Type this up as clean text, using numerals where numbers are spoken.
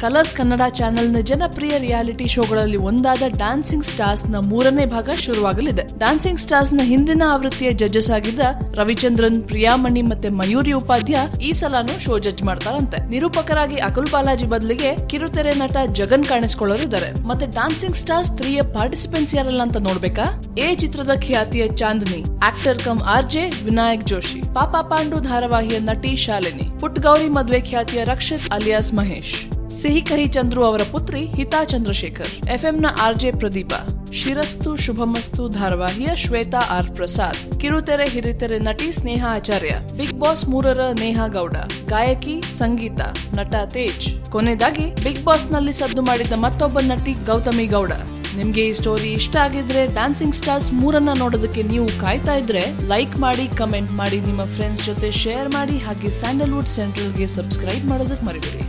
Colours Kannada ಚಾನೆಲ್ನ ಜನಪ್ರಿಯ reality ಶೋಗಳಲ್ಲಿ ಒಂದಾದ ಡ್ಯಾನ್ಸಿಂಗ್ ಸ್ಟಾರ್ಸ್ ನ 3ನೇ ಭಾಗ ಶುರುವಾಗಲಿದೆ. ಡ್ಯಾನ್ಸಿಂಗ್ ಸ್ಟಾರ್ಸ್ ನ ಹಿಂದಿನ ಆವೃತ್ತಿಯ ಜಡ್ಜಸ್ ಆಗಿದ್ದ ರವಿಚಂದ್ರನ್, ಪ್ರಿಯಾಮಣಿ ಮತ್ತೆ ಮಯೂರಿ ಉಪಾಧ್ಯ ಈ ಸಲಾನು ಶೋ ಜಡ್ಜ್ ಮಾಡ್ತಾರಂತೆ. ನಿರೂಪಕರಾಗಿ ಅಕುಲ್ ಬಾಲಾಜಿ ಬದಲಿಗೆ ಕಿರುತೆರೆ ನಟ ಜಗನ್ ಕಾಣಿಸಿಕೊಳ್ಳೋರಿದ್ದಾರೆ. ಮತ್ತೆ ಡ್ಯಾನ್ಸಿಂಗ್ ಸ್ಟಾರ್ಸ್ 3ಯ ಪಾರ್ಟಿಸಿಪೆಂಟ್ಸ್ ಯಾರಲ್ಲ ಅಂತ ನೋಡ್ಬೇಕಾ? ಎ ಚಿತ್ರದ ಖ್ಯಾತಿಯ Chandini, actor cum RJ Vinayak Joshi, Papa Pandu ಧಾರಾವಾಹಿಯ ನಟಿ ಶಾಲಿನಿ, ಪುಟ್ಗೌರಿ ಮದುವೆ ಖ್ಯಾತಿಯ ರಕ್ಷಿತ್ ಅಲಿಯಾಸ್ ಮಹೇಶ್, ಸಿಹಿ ಕಹಿ ಚಂದ್ರು ಅವರ ಪುತ್ರಿ ಹಿತಾ ಚಂದ್ರಶೇಖರ್, ಎಫ್ಎಂನ ಆರ್ಜೆ ಪ್ರದೀಪ, ಶಿರಸ್ತು ಶುಭಮಸ್ತು ಧಾರಾವಾಹಿಯ ಶ್ವೇತಾ ಆರ್ ಪ್ರಸಾದ್, ಕಿರುತೆರೆ ಹಿರಿತೆರೆ ನಟಿ ಸ್ನೇಹ ಆಚಾರ್ಯ, ಬಿಗ್ ಬಾಸ್ 3ರ ನೇಹಾ ಗೌಡ, ಗಾಯಕಿ ಸಂಗೀತ, ನಟ ತೇಜ್, ಕೊನೆಯದಾಗಿ ಬಿಗ್ ಬಾಸ್ ನಲ್ಲಿ ಸದ್ದು ಮಾಡಿದ್ದ ಮತ್ತೊಬ್ಬ ನಟಿ ಗೌತಮಿ ಗೌಡ. ನಿಮ್ಗೆ ಈ ಸ್ಟೋರಿ ಇಷ್ಟ ಆಗಿದ್ರೆ ಡ್ಯಾನ್ಸಿಂಗ್ ಸ್ಟಾರ್ಸ್ 3 ನೋಡೋದಕ್ಕೆ ನೀವು ಕಾಯ್ತಾ ಇದ್ರೆ ಲೈಕ್ ಮಾಡಿ, ಕಮೆಂಟ್ ಮಾಡಿ, ನಿಮ್ಮ ಫ್ರೆಂಡ್ಸ್ ಜೊತೆ ಶೇರ್ ಮಾಡಿ, ಹಾಗೆ ಸ್ಯಾಂಡಲ್ವುಡ್ ಸೆಂಟ್ರಲ್ಗೆ ಸಬ್ಸ್ಕ್ರೈಬ್ ಮಾಡೋದಕ್ಕೆ ಮರಿಬೇಡಿ.